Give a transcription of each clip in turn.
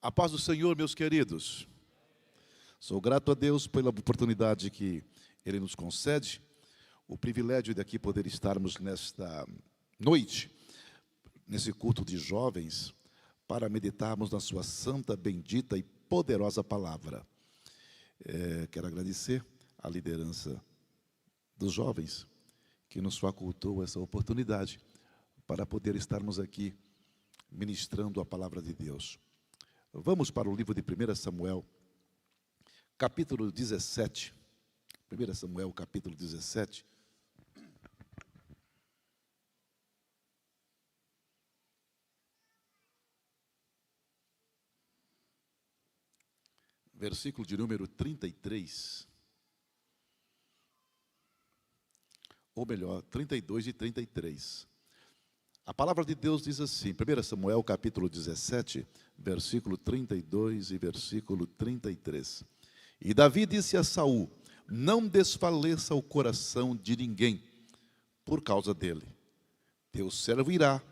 A paz do Senhor, meus queridos. Sou grato a Deus pela oportunidade que Ele nos concede, o privilégio de aqui poder estarmos nesta noite, nesse culto de jovens, para meditarmos na sua santa, bendita e poderosa palavra. Quero agradecer a liderança dos jovens, que nos facultou essa oportunidade para poder estarmos aqui ministrando a palavra de Deus. Vamos para o livro de 1 Samuel, capítulo 17. 1 Samuel, capítulo 17. Versículo de número 33. Ou melhor, 32 e 33. A palavra de Deus diz assim, 1 Samuel, capítulo 17, versículo 32 e versículo 33. E Davi disse a Saul: não desfaleça o coração de ninguém por causa dele. Teu servo irá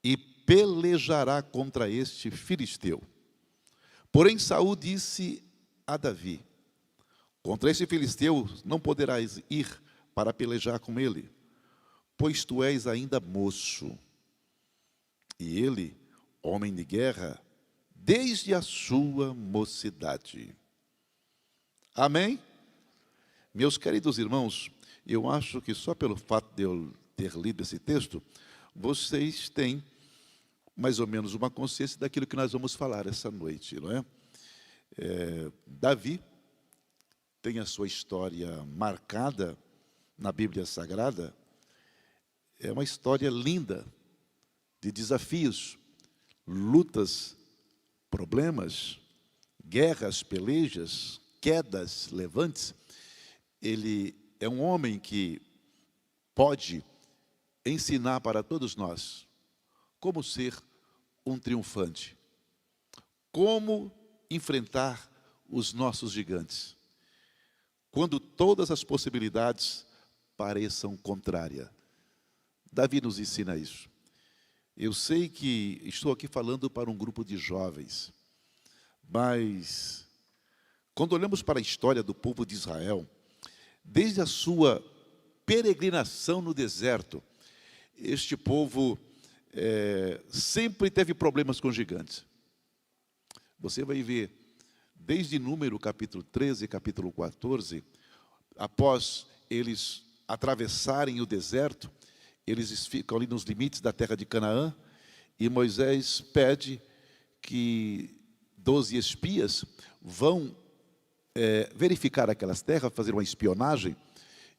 e pelejará contra este filisteu. Porém Saul disse a Davi: contra esse filisteu não poderás ir para pelejar com ele, pois tu és ainda moço, e ele, homem de guerra, desde a sua mocidade. Amém? Meus queridos irmãos, eu acho que só pelo fato de eu ter lido esse texto, vocês têm mais ou menos uma consciência daquilo que nós vamos falar essa noite, não é? Davi tem a sua história marcada na Bíblia Sagrada. É uma história linda, de desafios, lutas, problemas, guerras, pelejas, quedas, levantes. Ele é um homem que pode ensinar para todos nós como ser um triunfante, como enfrentar os nossos gigantes, quando todas as possibilidades pareçam contrárias. Davi nos ensina isso. Eu sei que estou aqui falando para um grupo de jovens, mas quando olhamos para a história do povo de Israel, desde a sua peregrinação no deserto, este povo sempre teve problemas com gigantes. Você vai ver, desde Número capítulo 13, capítulo 14, após eles atravessarem o deserto, eles ficam ali nos limites da terra de Canaã, e Moisés pede que 12 espias vão verificar aquelas terras, fazer uma espionagem,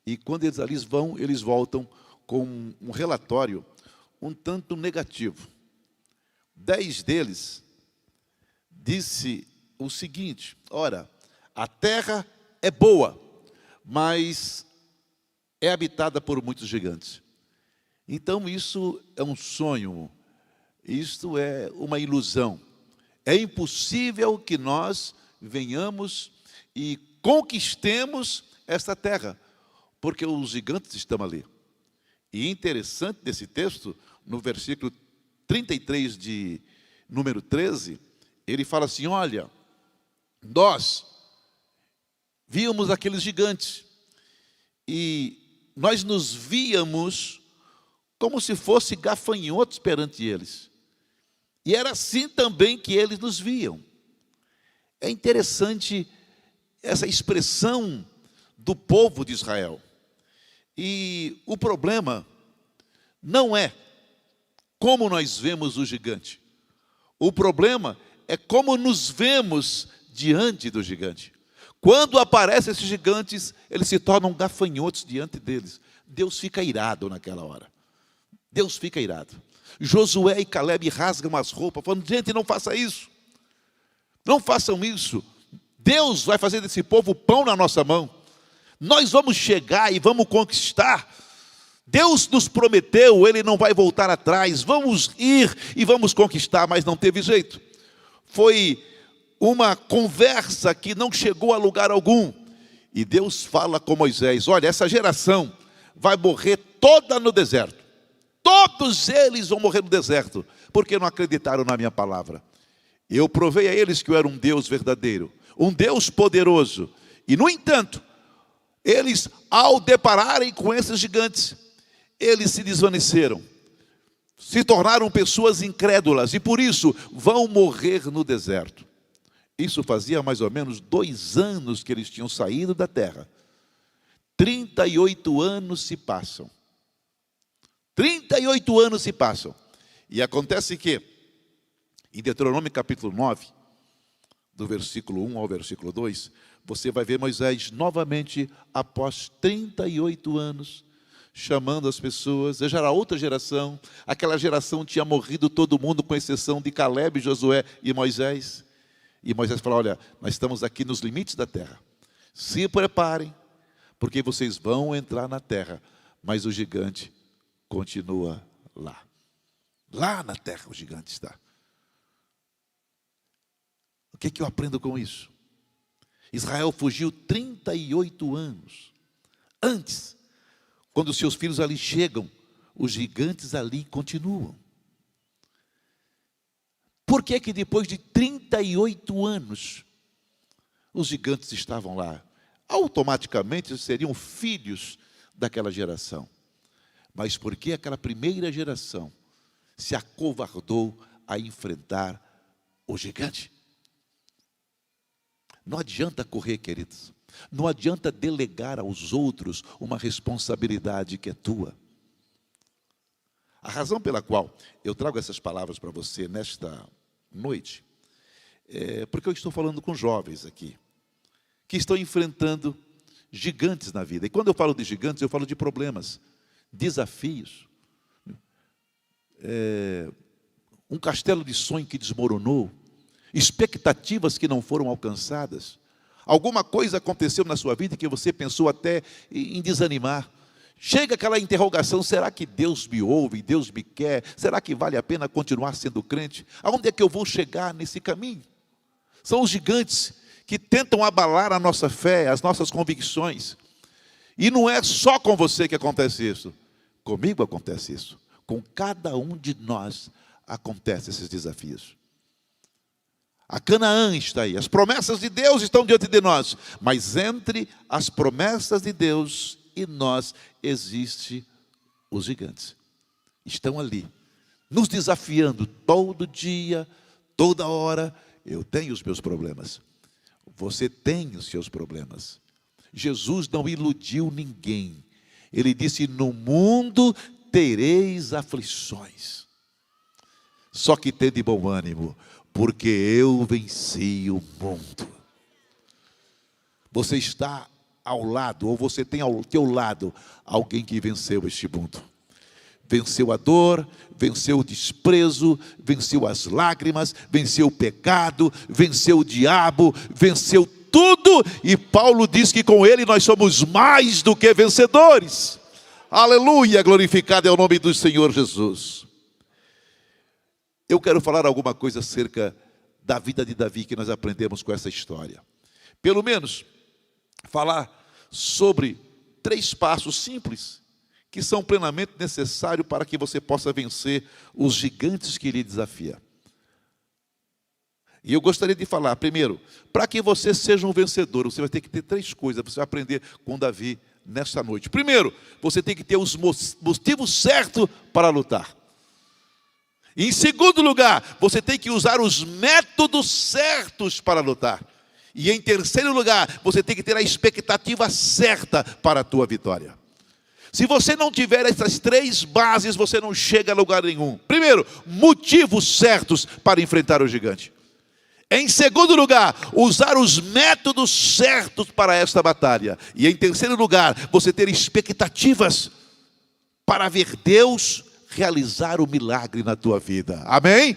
e quando eles ali vão, eles voltam com um relatório um tanto negativo. 10 deles disse o seguinte: ora, a terra é boa, mas é habitada por muitos gigantes. Então isso é um sonho, isto é uma ilusão. É impossível que nós venhamos e conquistemos esta terra, porque os gigantes estão ali. E interessante desse texto, no versículo 33 de Número 13, ele fala assim: olha, nós víamos aqueles gigantes, e nós nos víamos como se fosse gafanhotos perante eles. E era assim também que eles nos viam. É interessante essa expressão do povo de Israel. E o problema não é como nós vemos o gigante. O problema é como nos vemos diante do gigante. Quando aparecem esses gigantes, eles se tornam gafanhotos diante deles. Deus fica irado naquela hora. Deus fica irado. Josué e Caleb rasgam as roupas, falando: gente, não faça isso. Não façam isso. Deus vai fazer desse povo pão na nossa mão. Nós vamos chegar e vamos conquistar. Deus nos prometeu, Ele não vai voltar atrás. Vamos ir e vamos conquistar, mas não teve jeito. Foi uma conversa que não chegou a lugar algum. E Deus fala com Moisés: olha, essa geração vai morrer toda no deserto. Todos eles vão morrer no deserto, porque não acreditaram na minha palavra. Eu provei a eles que eu era um Deus verdadeiro, um Deus poderoso. E, no entanto, eles, ao depararem com esses gigantes, eles se desvaneceram, se tornaram pessoas incrédulas e por isso vão morrer no deserto. Isso fazia mais ou menos 2 anos que eles tinham saído da terra. 38 anos se passam. 38 anos se passam. E acontece que, em Deuteronômio capítulo 9, do versículo 1 ao versículo 2, você vai ver Moisés novamente, após 38 anos, chamando as pessoas. Já era outra geração. Aquela geração tinha morrido todo mundo, com exceção de Caleb, Josué e Moisés. E Moisés falou: olha, nós estamos aqui nos limites da terra. Se preparem, porque vocês vão entrar na terra. Mas o gigante continua lá. Lá na terra o gigante está. O que eu aprendo com isso? Israel fugiu 38 anos. Antes, quando seus filhos ali chegam, os gigantes ali continuam. Por que que depois de 38 anos, os gigantes estavam lá? Automaticamente seriam filhos daquela geração. Mas por que aquela primeira geração se acovardou a enfrentar o gigante? Não adianta correr, queridos. Não adianta delegar aos outros uma responsabilidade que é tua. A razão pela qual eu trago essas palavras para você nesta noite é porque eu estou falando com jovens aqui, que estão enfrentando gigantes na vida. E quando eu falo de gigantes, eu falo de problemas, desafios. Um castelo de sonho que desmoronou, expectativas que não foram alcançadas. Alguma coisa aconteceu na sua vida que você pensou até em desanimar. Chega aquela interrogação: será que Deus me ouve, Deus me quer? Será que vale a pena continuar sendo crente? Aonde é que eu vou chegar nesse caminho? São os gigantes que tentam abalar a nossa fé, as nossas convicções. E não é só com você que acontece isso. Comigo acontece isso. Com cada um de nós acontecem esses desafios. A Canaã está aí, as promessas de Deus estão diante de nós, mas entre as promessas de Deus e nós existem os gigantes. Estão ali, nos desafiando todo dia, toda hora. Eu tenho os meus problemas, você tem os seus problemas. Jesus não iludiu ninguém. Ele disse: no mundo tereis aflições, só que tende bom ânimo, porque eu venci o mundo. Você está ao lado, ou você tem ao teu lado alguém que venceu este mundo. Venceu a dor, venceu o desprezo, venceu as lágrimas, venceu o pecado, venceu o diabo, venceu tudo. E Paulo diz que com ele nós somos mais do que vencedores. Aleluia, glorificado é o nome do Senhor Jesus. Eu quero falar alguma coisa acerca da vida de Davi que nós aprendemos com essa história. Pelo menos, falar sobre 3 passos simples que são plenamente necessários para que você possa vencer os gigantes que lhe desafia. E eu gostaria de falar, primeiro, para que você seja um vencedor, você vai ter que ter 3 coisas, você vai aprender com Davi nesta noite. Primeiro, você tem que ter os motivos certos para lutar. Em segundo lugar, você tem que usar os métodos certos para lutar. E em terceiro lugar, você tem que ter a expectativa certa para a tua vitória. Se você não tiver essas 3 bases, você não chega a lugar nenhum. Primeiro, motivos certos para enfrentar o gigante. Em segundo lugar, usar os métodos certos para esta batalha. E em terceiro lugar, você ter expectativas para ver Deus realizar o milagre na tua vida. Amém?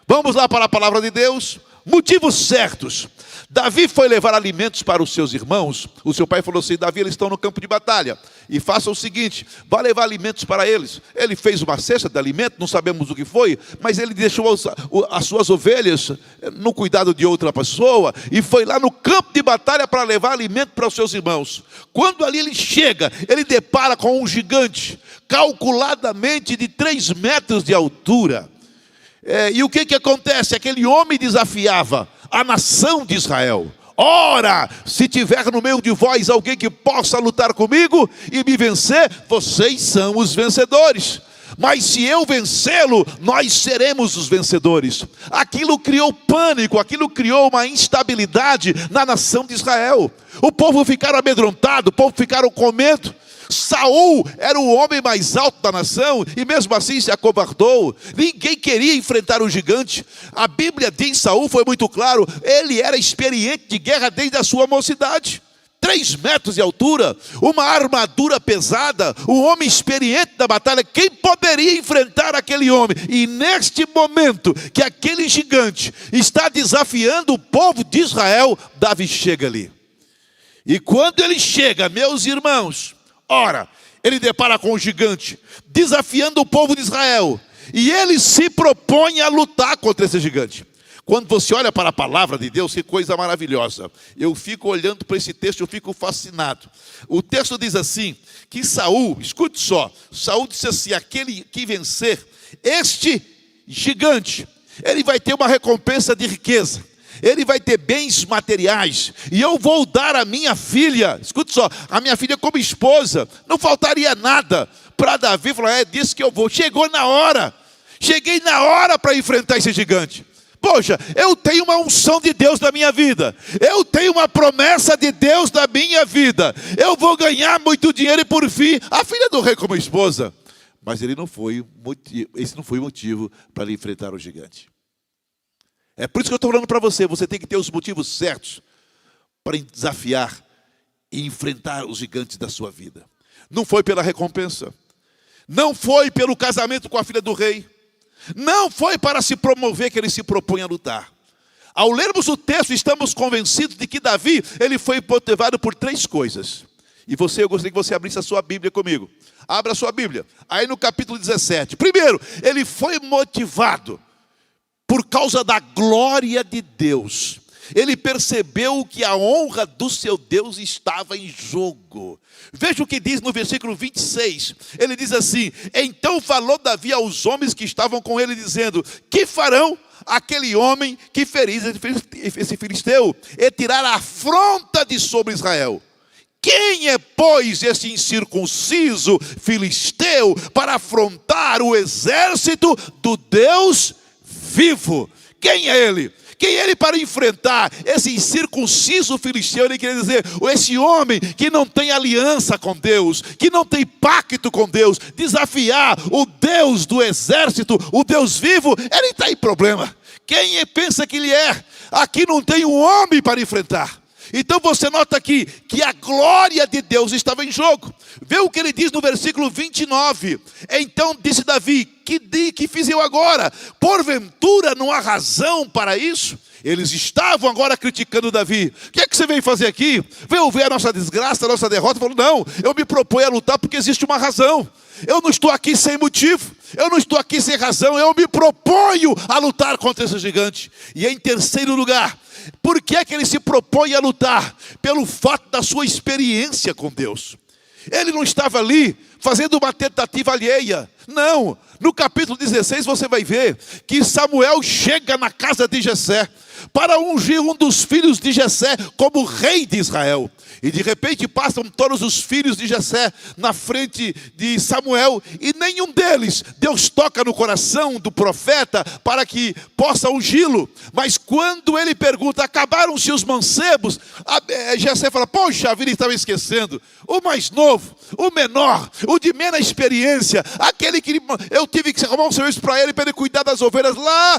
Vamos lá para a palavra de Deus. Motivos certos. Davi foi levar alimentos para os seus irmãos. O seu pai falou assim: Davi, eles estão no campo de batalha, e faça o seguinte, vá levar alimentos para eles. Ele fez uma cesta de alimento, não sabemos o que foi, mas ele deixou as suas ovelhas no cuidado de outra pessoa, e foi lá no campo de batalha para levar alimento para os seus irmãos. Quando ali ele chega, ele depara com um gigante, calculadamente de 3 metros de altura. E o que acontece? Aquele homem desafiava a nação de Israel. Ora, se tiver no meio de vós alguém que possa lutar comigo e me vencer, vocês são os vencedores. Mas se eu vencê-lo, nós seremos os vencedores. Aquilo criou pânico, aquilo criou uma instabilidade na nação de Israel. O povo ficaram amedrontado, o povo ficaram com medo. Saul era o homem mais alto da nação e mesmo assim se acovardou. Ninguém queria enfrentar o gigante. A Bíblia diz, Saul foi muito claro, ele era experiente de guerra desde a sua mocidade. 3 metros de altura, uma armadura pesada, um homem experiente da batalha. Quem poderia enfrentar aquele homem? E neste momento que aquele gigante está desafiando o povo de Israel, Davi chega ali. E quando ele chega, meus irmãos, ora, ele depara com o gigante, desafiando o povo de Israel. E ele se propõe a lutar contra esse gigante. Quando você olha para a palavra de Deus, que coisa maravilhosa. Eu fico olhando para esse texto, eu fico fascinado. O texto diz assim, que Saul, escute só, Saul disse assim, aquele que vencer este gigante, ele vai ter uma recompensa de riqueza. Ele vai ter bens materiais, e eu vou dar a minha filha, escute só, a minha filha como esposa, não faltaria nada para Davi. Falou, disse que eu vou, chegou na hora, cheguei na hora para enfrentar esse gigante. Poxa, eu tenho uma unção de Deus na minha vida, eu tenho uma promessa de Deus na minha vida, eu vou ganhar muito dinheiro e por fim, a filha do rei como esposa. Mas esse não foi o motivo para ele enfrentar o gigante. É por isso que eu estou falando para você, você tem que ter os motivos certos para desafiar e enfrentar os gigantes da sua vida. Não foi pela recompensa, não foi pelo casamento com a filha do rei, não foi para se promover que ele se propõe a lutar. Ao lermos o texto, estamos convencidos de que Davi, ele foi motivado por 3 coisas. E eu gostaria que você abrisse a sua Bíblia comigo. Abra a sua Bíblia, aí no capítulo 17. Primeiro, ele foi motivado por causa da glória de Deus. Ele percebeu que a honra do seu Deus estava em jogo. Veja o que diz no versículo 26. Ele diz assim, então falou Davi aos homens que estavam com ele, dizendo, que farão aquele homem que feriu esse filisteu e tirar a afronta de sobre Israel? Quem é, pois, esse incircunciso filisteu para afrontar o exército do Deus vivo? Quem é ele? Quem é ele para enfrentar esse incircunciso filisteu? Ele quer dizer, esse homem que não tem aliança com Deus, que não tem pacto com Deus, desafiar o Deus do exército, o Deus vivo, ele está em problema. Quem pensa que ele é? Aqui não tem um homem para enfrentar. Então você nota aqui que a glória de Deus estava em jogo. Vê o que ele diz no versículo 29. Então disse Davi, que fiz eu agora? Porventura não há razão para isso? Eles estavam agora criticando Davi. O que é que você veio fazer aqui? Veio ver a nossa desgraça, a nossa derrota? Falou, não, eu me proponho a lutar porque existe uma razão. Eu não estou aqui sem motivo, eu não estou aqui sem razão, eu me proponho a lutar contra esse gigante. E em terceiro lugar, por que é que ele se propõe a lutar? Pelo fato da sua experiência com Deus. Ele não estava ali fazendo uma tentativa alheia. Não, no capítulo 16 você vai ver que Samuel chega na casa de Jessé para ungir um dos filhos de Jessé como rei de Israel. E de repente passam todos os filhos de Jessé na frente de Samuel, e nenhum deles Deus toca no coração do profeta para que possa ungí-lo. Mas quando ele pergunta, acabaram-se os mancebos? Jessé fala, poxa, a vida estava esquecendo. O mais novo, o menor, o de menos experiência, aquele que eu tive que arrumar um serviço para ele cuidar das ovelhas lá,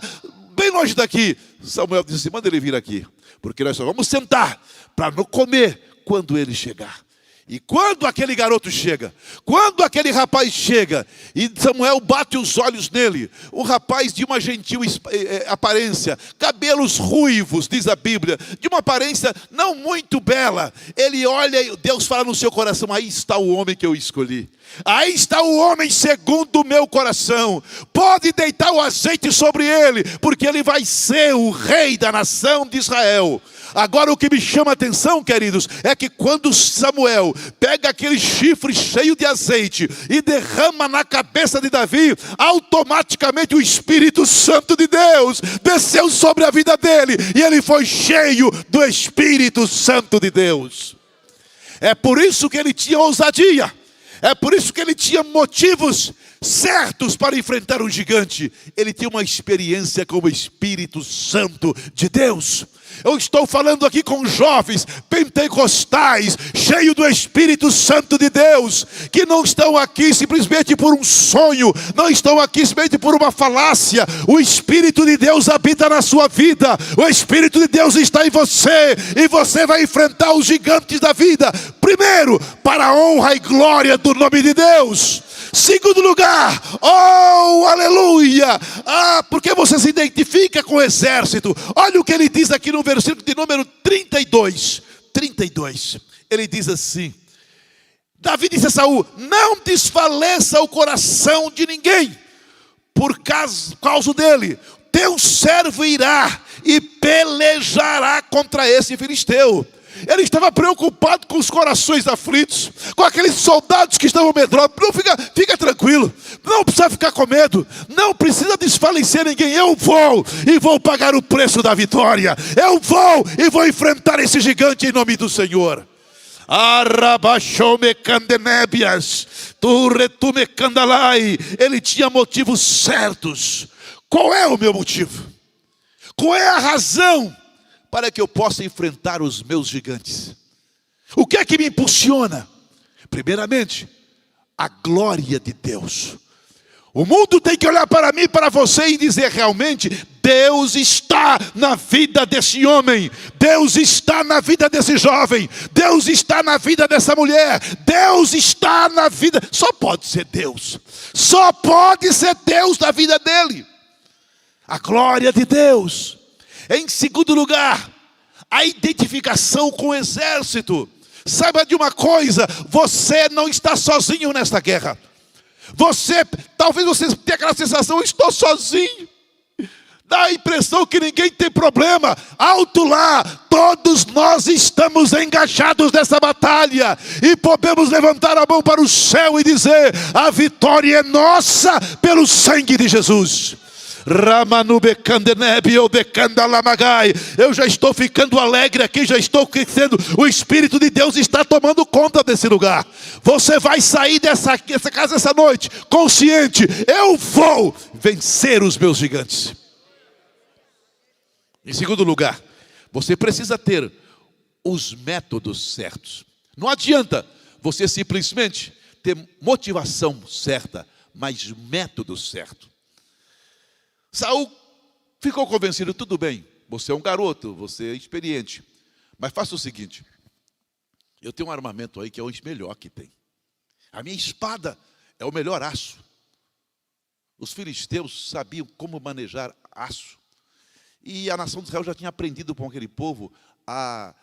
bem longe daqui. Samuel disse, manda ele vir aqui, porque nós só vamos sentar para não comer quando ele chegar. E quando aquele garoto chega, quando aquele rapaz chega, e Samuel bate os olhos nele, um rapaz de uma gentil aparência, cabelos ruivos, diz a Bíblia, de uma aparência não muito bela, ele olha e Deus fala no seu coração, aí está o homem que eu escolhi. Aí está o homem segundo o meu coração. Pode deitar o azeite sobre ele, porque ele vai ser o rei da nação de Israel. Agora o que me chama a atenção, queridos, é que quando Samuel pega aquele chifre cheio de azeite e derrama na cabeça de Davi, automaticamente o Espírito Santo de Deus desceu sobre a vida dele e ele foi cheio do Espírito Santo de Deus. É por isso que ele tinha ousadia, é por isso que ele tinha motivos certos para enfrentar um gigante. Ele tinha uma experiência com o Espírito Santo de Deus. Eu estou falando aqui com jovens pentecostais, cheios do Espírito Santo de Deus, que não estão aqui simplesmente por um sonho, não estão aqui simplesmente por uma falácia. O Espírito de Deus habita na sua vida, o Espírito de Deus está em você, e você vai enfrentar os gigantes da vida, primeiro, para a honra e glória do nome de Deus. Segundo lugar, oh, aleluia, porque você se identifica com o exército. Olha o que ele diz aqui no versículo de número 32, ele diz assim: Davi disse a Saul: não desfaleça o coração de ninguém, por causa dele, teu servo irá e pelejará contra esse filisteu. Ele estava preocupado com os corações aflitos, com aqueles soldados que estavam medrosos. Não, fica tranquilo, não precisa ficar com medo, não precisa desfalecer ninguém. Eu vou e vou pagar o preço da vitória. Eu vou e vou enfrentar esse gigante em nome do Senhor. Ele tinha motivos certos. Qual é o meu motivo? Qual é a razão para que eu possa enfrentar os meus gigantes? O que é que me impulsiona? Primeiramente, a glória de Deus. O mundo tem que olhar para mim, para você, e dizer: realmente, Deus está na vida desse homem, Deus está na vida desse jovem, Deus está na vida dessa mulher, Deus está na vida. Só pode ser Deus, só pode ser Deus na vida dele. A glória de Deus. Em segundo lugar, a identificação com o exército. Saiba de uma coisa: você não está sozinho nesta guerra. Talvez você tenha aquela sensação: eu estou sozinho. Dá a impressão que ninguém tem problema. Alto lá, todos nós estamos engajados nessa batalha, e podemos levantar a mão para o céu e dizer: a vitória é nossa pelo sangue de Jesus. Eu já estou ficando alegre aqui, já estou crescendo. O Espírito de Deus está tomando conta desse lugar. Você vai sair dessa casa essa noite consciente: eu vou vencer os meus gigantes. Em segundo lugar, você precisa ter os métodos certos. Não adianta você simplesmente ter motivação certa, mas método certo. Saul ficou convencido: tudo bem, você é um garoto, você é experiente, mas faça o seguinte: eu tenho um armamento aí que é o melhor que tem. A minha espada é o melhor aço. Os filisteus sabiam como manejar aço, e a nação de Israel já tinha aprendido com aquele povo a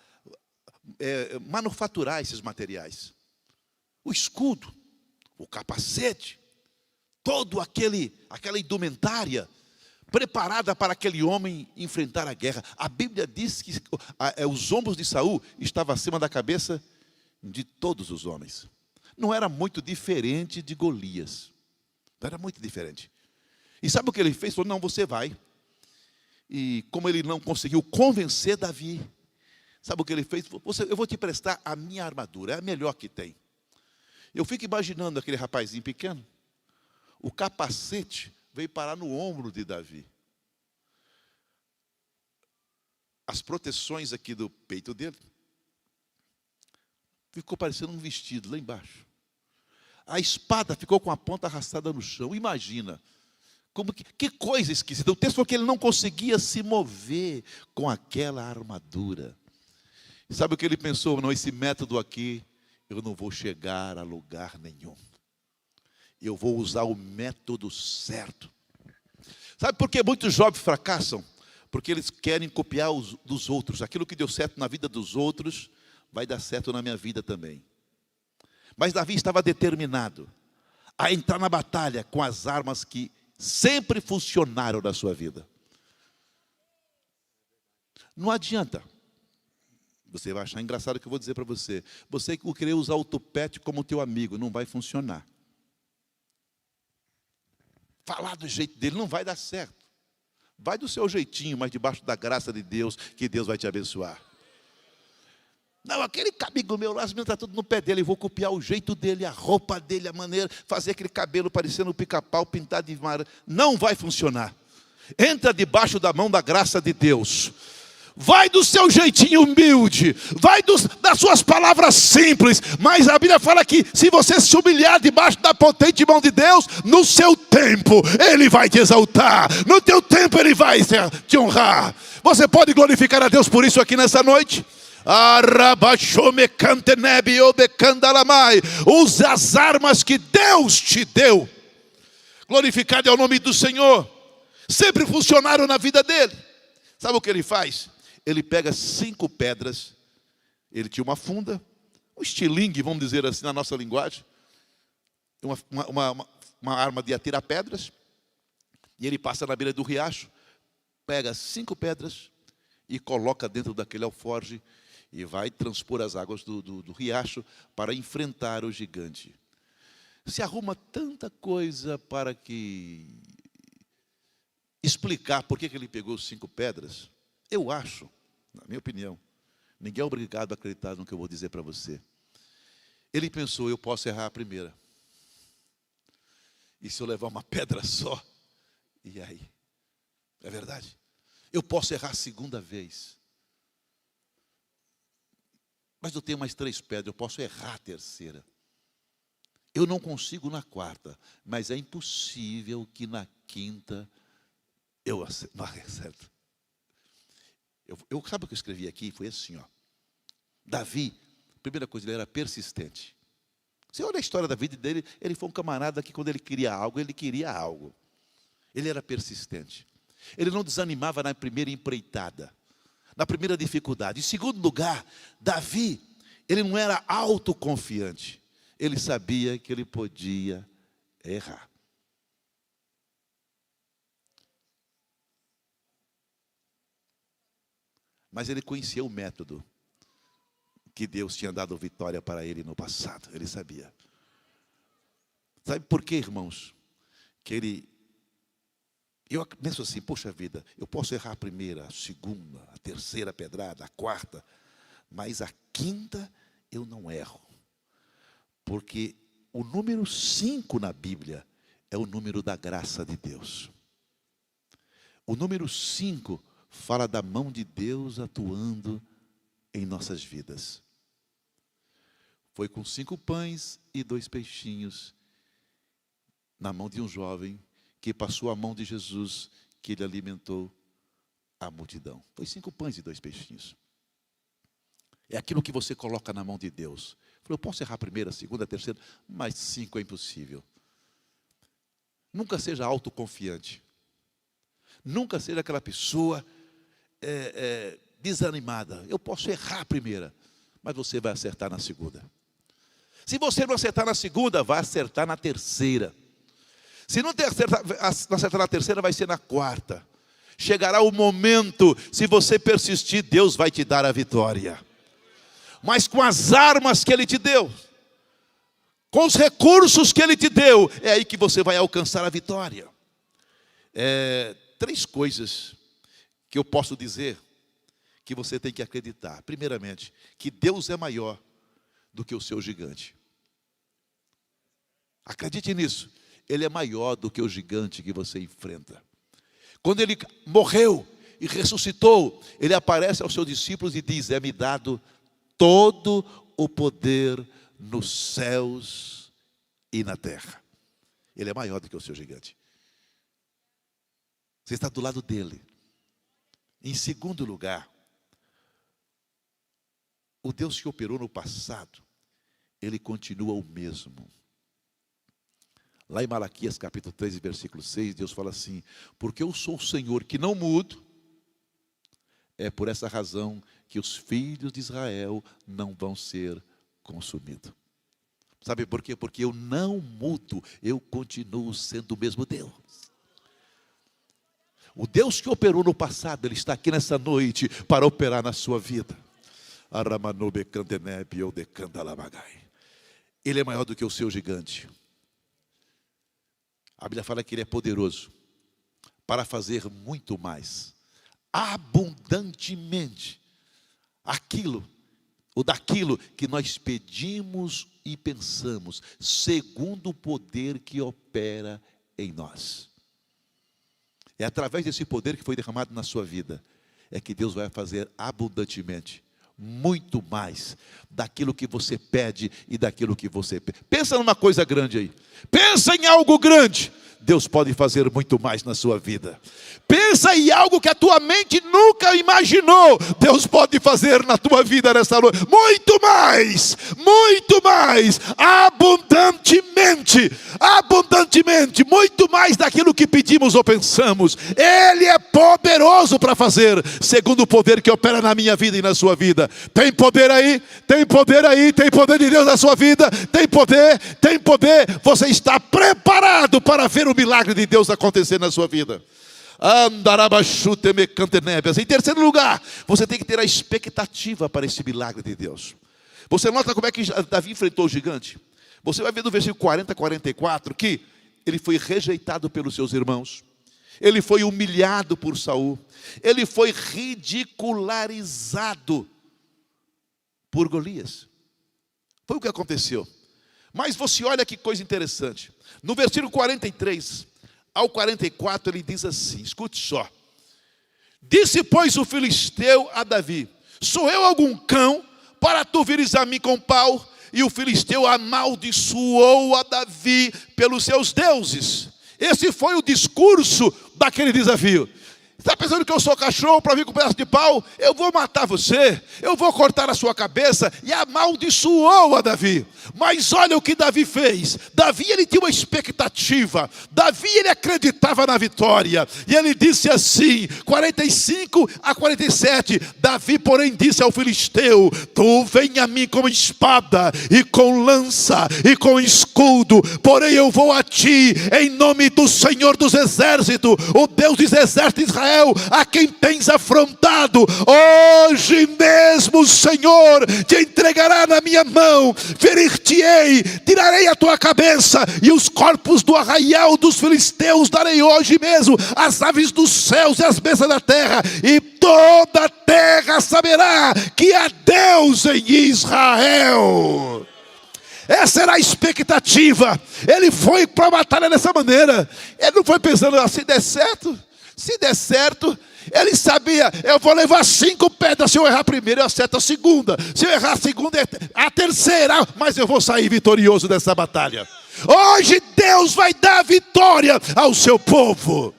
manufaturar esses materiais. O escudo, o capacete, todo aquela indumentária preparada para aquele homem enfrentar a guerra. A Bíblia diz que os ombros de Saul estavam acima da cabeça de todos os homens. Não era muito diferente de Golias. Não era muito diferente. E sabe o que ele fez? Falou: não, você vai. E como ele não conseguiu convencer Davi, sabe o que ele fez? Eu vou te prestar a minha armadura, é a melhor que tem. Eu fico imaginando aquele rapazinho pequeno, o capacete veio parar no ombro de Davi. As proteções aqui do peito dele ficou parecendo um vestido lá embaixo. A espada ficou com a ponta arrastada no chão. Imagina, que coisa esquisita. O texto falou que ele não conseguia se mover com aquela armadura. Sabe o que ele pensou? Não, esse método aqui, eu não vou chegar a lugar nenhum. Eu vou usar o método certo. Sabe por que muitos jovens fracassam? Porque eles querem copiar dos outros. Aquilo que deu certo na vida dos outros vai dar certo na minha vida também. Mas Davi estava determinado a entrar na batalha com as armas que sempre funcionaram na sua vida. Não adianta Você vai achar engraçado o que eu vou dizer para você. Você que querer usar o tupete como teu amigo, não vai funcionar. Falar do jeito dele não vai dar certo. Vai do seu jeitinho, mas debaixo da graça de Deus, que Deus vai te abençoar. Não, aquele amigo meu lá, as meninas estão tudo no pé dele, eu vou copiar o jeito dele, a roupa dele, a maneira, fazer aquele cabelo parecendo um pica-pau, pintado de mar. Não vai funcionar. Entra debaixo da mão da graça de Deus. Vai do seu jeitinho humilde, vai das suas palavras simples, mas a Bíblia fala que se você se humilhar debaixo da potente mão de Deus, no seu tempo Ele vai te exaltar, no teu tempo Ele vai te honrar. Você pode glorificar a Deus por isso aqui nessa noite? Use as armas que Deus te deu. Glorificado é o nome do Senhor. Sempre funcionaram na vida dele. Sabe o que ele faz? Ele pega 5 pedras. Ele tinha uma funda, um estilingue, vamos dizer assim na nossa linguagem, uma arma de atirar pedras. E ele passa na beira do riacho, pega 5 pedras e coloca dentro daquele alforje e vai transpor as águas do riacho para enfrentar o gigante. Se arruma tanta coisa para explicar por que ele pegou 5 pedras. Eu acho, na minha opinião, ninguém é obrigado a acreditar no que eu vou dizer para você. Ele pensou, eu posso errar a primeira. E se eu levar uma pedra só? E aí? É verdade? Eu posso errar a segunda vez. Mas eu tenho mais 3 pedras, eu posso errar a terceira. Eu não consigo na quarta, mas é impossível que na quinta eu não acerto. Sabe o que eu escrevi aqui? Foi assim, ó. Davi, a primeira coisa, ele era persistente. Você olha a história da vida dele, ele foi um camarada que quando ele queria algo, ele queria algo. Ele era persistente. Ele não desanimava na primeira empreitada, na primeira dificuldade. Em segundo lugar, Davi, ele não era autoconfiante. Ele sabia que ele podia errar. Mas ele conhecia o método que Deus tinha dado vitória para ele no passado. Ele sabia. Sabe por quê, irmãos? Eu penso assim, poxa vida, eu posso errar a primeira, a segunda, a terceira pedrada, a quarta, mas a quinta eu não erro. Porque o número 5 na Bíblia é o número da graça de Deus. O número 5 fala da mão de Deus atuando em nossas vidas. Foi com 5 pães e 2 peixinhos na mão de um jovem que passou a mão de Jesus, que ele alimentou a multidão. Foi 5 pães e 2 peixinhos. É aquilo que você coloca na mão de Deus. Eu posso errar a primeira, a segunda, a terceira, mas 5 é impossível. Nunca seja autoconfiante. Nunca seja aquela pessoa desanimada. Eu posso errar a primeira, mas você vai acertar na segunda. Se você não acertar na segunda, vai acertar na terceira. Se não acertar na terceira, vai ser na quarta. Chegará o momento, se você persistir, Deus vai te dar a vitória. Mas com as armas que Ele te deu, com os recursos que Ele te deu, é aí que você vai alcançar a vitória. 3 coisas que eu posso dizer que você tem que acreditar. Primeiramente, que Deus é maior do que o seu gigante. Acredite nisso. Ele é maior do que o gigante que você enfrenta. Quando Ele morreu e ressuscitou, Ele aparece aos seus discípulos e diz, é-me dado todo o poder nos céus e na terra. Ele é maior do que o seu gigante. Você está do lado dele. Em segundo lugar, o Deus que operou no passado, Ele continua o mesmo. Lá em Malaquias capítulo 3, versículo 6, Deus fala assim, porque eu sou o Senhor que não mudo, é por essa razão que os filhos de Israel não vão ser consumidos. Sabe por quê? Porque eu não mudo, eu continuo sendo o mesmo Deus. O Deus que operou no passado, Ele está aqui nessa noite para operar na sua vida. Aramanube cantenebe ou decandalamagai. Ele é maior do que o seu gigante. A Bíblia fala que ele é poderoso para fazer muito mais, abundantemente, aquilo ou daquilo que nós pedimos e pensamos, segundo o poder que opera em nós. É através desse poder que foi derramado na sua vida, é que Deus vai fazer abundantemente, muito mais, daquilo que você pede e daquilo que você pede. Pensa numa coisa grande aí, pensa em algo grande. Deus pode fazer muito mais na sua vida. Pensa em algo que a tua mente nunca imaginou. Deus pode fazer na tua vida nessa noite. Muito mais, abundantemente, abundantemente, muito mais daquilo que pedimos ou pensamos. Ele é poderoso para fazer, segundo o poder que opera na minha vida e na sua vida. Tem poder aí? Tem poder aí? Tem poder de Deus na sua vida? Tem poder? Tem poder? Você está preparado para ver o milagre de Deus acontecer na sua vida. Em terceiro lugar, você tem que ter a expectativa para esse milagre de Deus. Você nota como é que Davi enfrentou o gigante? Você vai ver no versículo 40 a 44 que ele foi rejeitado pelos seus irmãos, ele foi humilhado por Saul, ele foi ridicularizado por Golias. Foi o que aconteceu. Mas você olha que coisa interessante. No versículo 43 ao 44 ele diz assim, escute só. Disse, pois, o filisteu a Davi: sou eu algum cão para tu vires a mim com pau? E o filisteu amaldiçoou a Davi pelos seus deuses. Esse foi o discurso daquele desafio. Está pensando que eu sou cachorro para vir com um pedaço de pau? Eu vou matar você, eu vou cortar a sua cabeça. E amaldiçoou a Davi. Mas olha o que Davi fez. Davi, ele tinha uma expectativa. Davi, ele acreditava na vitória. E ele disse assim, 45 a 47. Davi, porém, disse ao filisteu: tu vem a mim com espada e com lança e com escudo, porém eu vou a ti em nome do Senhor dos exércitos, o Deus dos exércitos de Israel, a quem tens afrontado. Hoje mesmo o Senhor te entregará na minha mão, ferir-te-ei, tirarei a tua cabeça, e os corpos do arraial dos filisteus darei hoje mesmo às aves dos céus e às bestas da terra, e toda a terra saberá que há Deus em Israel. Essa era a expectativa. Ele foi para a batalha dessa maneira. Ele não foi pensando, se der certo, se der certo. Ele sabia, eu vou levar 5 pedras. Se eu errar a primeira, eu acerto a segunda. Se eu errar a segunda, a terceira. Mas eu vou sair vitorioso dessa batalha. Hoje Deus vai dar vitória ao seu povo.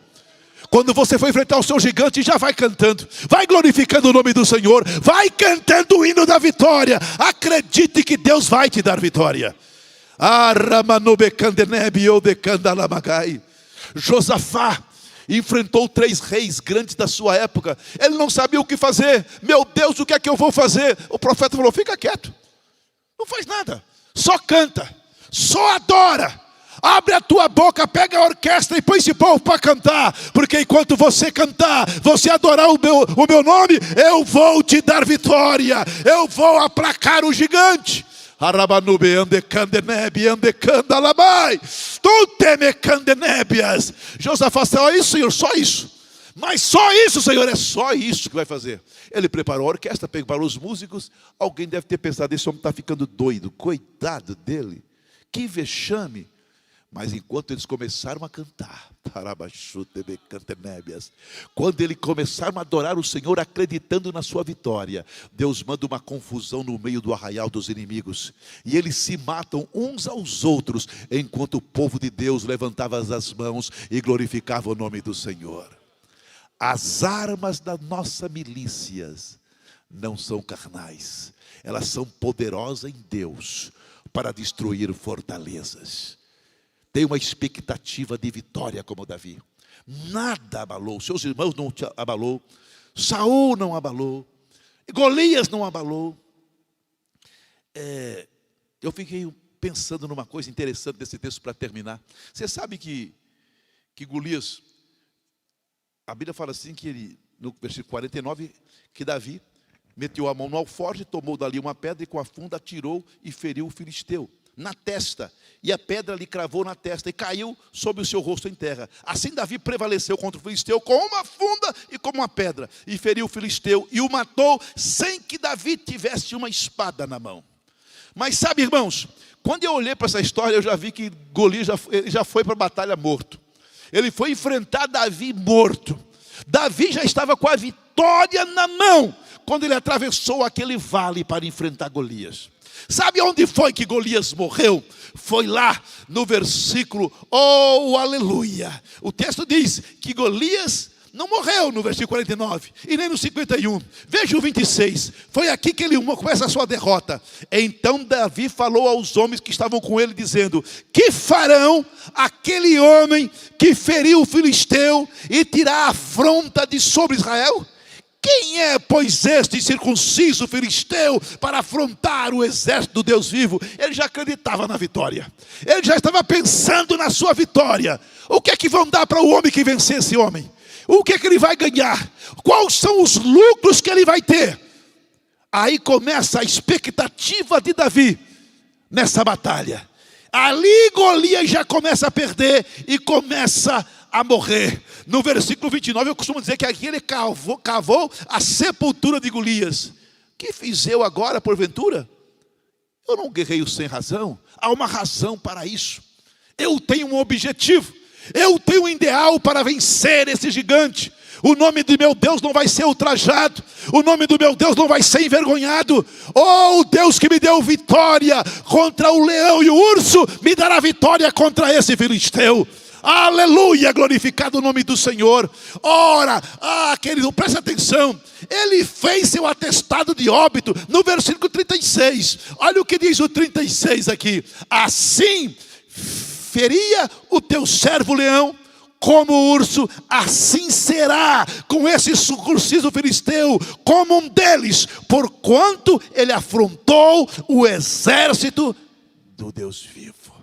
Quando você for enfrentar o seu gigante, já vai cantando, vai glorificando o nome do Senhor, vai cantando o hino da vitória. Acredite que Deus vai te dar vitória. Josafá enfrentou 3 reis grandes da sua época. Ele não sabia o que fazer. Meu Deus, o que é que eu vou fazer? O profeta falou: fica quieto, não faz nada, só canta, só adora. Abre a tua boca, pega a orquestra e põe esse povo para cantar. Porque enquanto você cantar, você adorar o meu nome, eu vou te dar vitória. Eu vou aplacar o gigante. Josafá, só isso, Senhor, só isso. Mas só isso, Senhor, é só isso que vai fazer. Ele preparou a orquestra, preparou os músicos. Alguém deve ter pensado: esse homem está ficando doido, coitado dele, que vexame. Mas enquanto eles começaram a cantar, quando eles começaram a adorar o Senhor, acreditando na sua vitória, Deus manda uma confusão no meio do arraial dos inimigos, e eles se matam uns aos outros, enquanto o povo de Deus levantava as mãos e glorificava o nome do Senhor. As armas das nossas milícias não são carnais, elas são poderosas em Deus para destruir fortalezas. Tem uma expectativa de vitória como Davi. Nada abalou, seus irmãos não te abalou, Saul não abalou, Golias não abalou. Eu fiquei pensando numa coisa interessante desse texto para terminar. Você sabe que Golias, a Bíblia fala assim, que ele, no versículo 49, que Davi meteu a mão no alforje, tomou dali uma pedra e com a funda atirou e feriu o filisteu na testa. E a pedra lhe cravou na testa e caiu sobre o seu rosto em terra. Assim Davi prevaleceu contra o filisteu com uma funda e com uma pedra. E feriu o filisteu e o matou sem que Davi tivesse uma espada na mão. Mas sabe, irmãos, quando eu olhei para essa história, eu já vi que Golias já foi para a batalha morto. Ele foi enfrentar Davi morto. Davi já estava com a vitória na mão quando ele atravessou aquele vale para enfrentar Golias. Sabe onde foi que Golias morreu? Foi lá no versículo, oh aleluia. O texto diz que Golias não morreu no versículo 49 e nem no 51. Veja o 26. Foi aqui que ele começa a sua derrota. Então Davi falou aos homens que estavam com ele, dizendo: que farão aquele homem que feriu o filisteu e tirar a afronta de sobre Israel? Quem é, pois, este circunciso filisteu para afrontar o exército do Deus vivo? Ele já acreditava na vitória. Ele já estava pensando na sua vitória. O que é que vão dar para o homem que vencer esse homem? O que é que ele vai ganhar? Quais são os lucros que ele vai ter? Aí começa a expectativa de Davi nessa batalha. Ali Golias já começa a perder e começa a morrer. No versículo 29 eu costumo dizer que aqui ele cavou a sepultura de Golias. Que fiz eu agora, porventura? Eu não guerreio sem razão. Há uma razão para isso. Eu tenho um objetivo. Eu tenho um ideal para vencer esse gigante. O nome do meu Deus não vai ser ultrajado. O nome do meu Deus não vai ser envergonhado. Oh, o Deus que me deu vitória contra o leão e o urso, me dará vitória contra esse filisteu. Aleluia, glorificado o nome do Senhor. Ora, querido, presta atenção. Ele fez seu atestado de óbito no versículo 36. Olha o que diz o 36 aqui. Assim feria o teu servo leão como o urso, assim será com esse circunciso filisteu, como um deles, porquanto ele afrontou o exército do Deus vivo.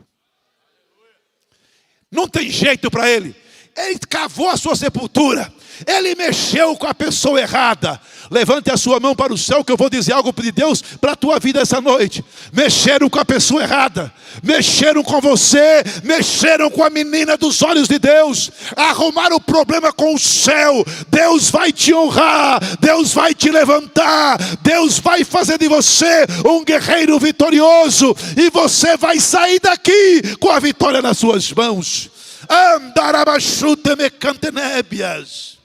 Não tem jeito para ele. Ele cavou a sua sepultura. Ele mexeu com a pessoa errada. Levante a sua mão para o céu que eu vou dizer algo de Deus para a tua vida essa noite. Mexeram com a pessoa errada. Mexeram com você. Mexeram com a menina dos olhos de Deus. Arrumaram o problema com o céu. Deus vai te honrar. Deus vai te levantar. Deus vai fazer de você um guerreiro vitorioso. E você vai sair daqui com a vitória nas suas mãos. Andarabachute me cantenébias.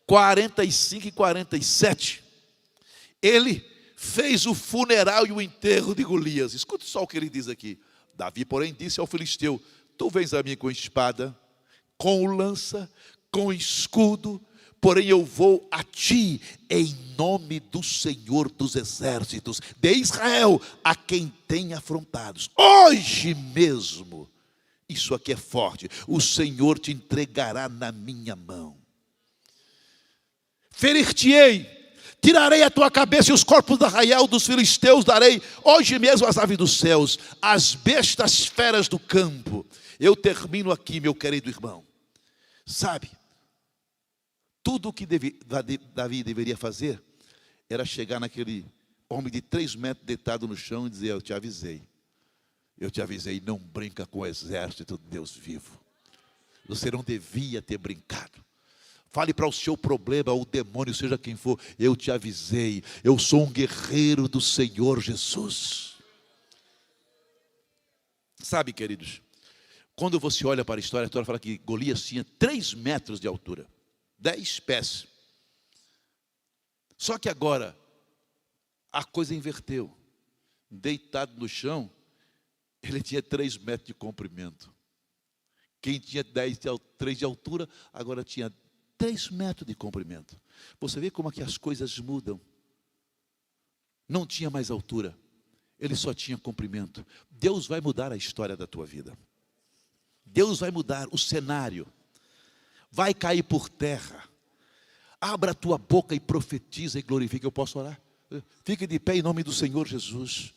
45 e 47. Ele fez o funeral e o enterro de Golias. Escute só o que ele diz aqui. Davi, porém, disse ao filisteu: tu vens a mim com espada, com lança, com escudo, porém eu vou a ti em nome do Senhor dos exércitos de Israel, a quem tem afrontados. Hoje mesmo, isso aqui é forte, o Senhor te entregará na minha mão. Ferir-te-ei, tirarei a tua cabeça e os corpos do arraial dos filisteus darei hoje mesmo às aves dos céus, às bestas feras do campo. Eu termino aqui, meu querido irmão. Sabe, tudo o que Davi deveria fazer era chegar naquele homem de 3 metros deitado no chão e dizer: eu te avisei. Eu te avisei, não brinca com o exército de Deus vivo. Você não devia ter brincado. Fale para o seu problema, o demônio, seja quem for: eu te avisei, eu sou um guerreiro do Senhor Jesus. Sabe, queridos, quando você olha para a história fala que Golias tinha 3 metros de altura, 10 pés. Só que agora, a coisa inverteu. Deitado no chão, ele tinha 3 metros de comprimento. Quem tinha 3 de altura, agora tinha 3 metros de comprimento. Você vê como é que as coisas mudam. Não tinha mais altura, ele só tinha comprimento. Deus vai mudar a história da tua vida. Deus vai mudar o cenário. Vai cair por terra. Abra a tua boca e profetiza e glorifica. Eu posso orar? Fique de pé em nome do Senhor Jesus.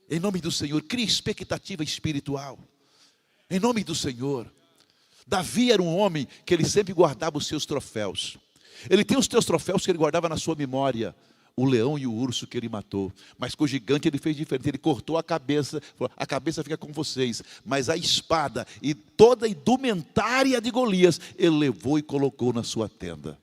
Em nome do Senhor, crie expectativa espiritual. Em nome do Senhor. Davi era um homem que ele sempre guardava os seus troféus. Ele tem os teus troféus que ele guardava na sua memória. O leão e o urso que ele matou. Mas com o gigante ele fez diferente. Ele cortou a cabeça. Falou, a cabeça fica com vocês. Mas a espada e toda a indumentária de Golias, ele levou e colocou na sua tenda.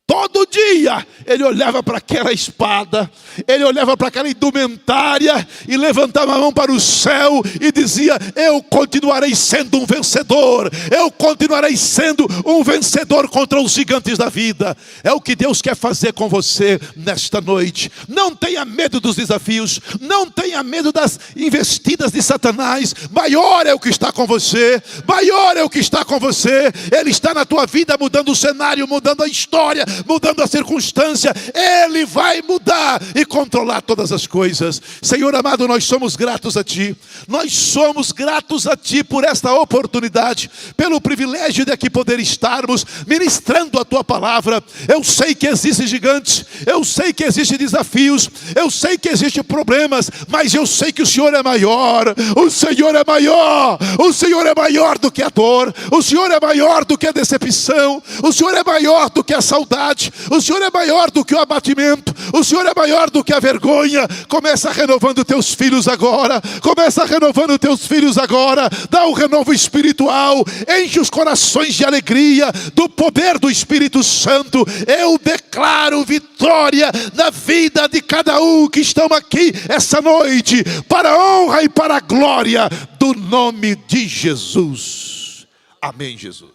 Todo dia ele olhava para aquela espada, ele olhava para aquela indumentária e levantava a mão para o céu e dizia: eu continuarei sendo um vencedor, eu continuarei sendo um vencedor contra os gigantes da vida. É o que Deus quer fazer com você nesta noite. Não tenha medo dos desafios, não tenha medo das investidas de Satanás. Maior é o que está com você, maior é o que está com você. Ele está na tua vida mudando o cenário, mudando a história, mudando a circunstância. Ele vai mudar e controlar todas as coisas. Senhor amado, nós somos gratos a Ti. Nós somos gratos a Ti por esta oportunidade, pelo privilégio de aqui poder estarmos ministrando a Tua palavra. Eu sei que existem gigantes, eu sei que existem desafios, eu sei que existem problemas, mas eu sei que o Senhor é maior. O Senhor é maior. O Senhor é maior do que a dor. O Senhor é maior do que a decepção. O Senhor é maior do que a saudade. O Senhor é maior do que o abatimento. O Senhor é maior do que a vergonha. Começa renovando teus filhos agora. Começa renovando teus filhos agora. Dá um renovo espiritual. Enche os corações de alegria do poder do Espírito Santo. Eu declaro vitória na vida de cada um que estão aqui essa noite, para a honra e para a glória do nome de Jesus. Amém, Jesus.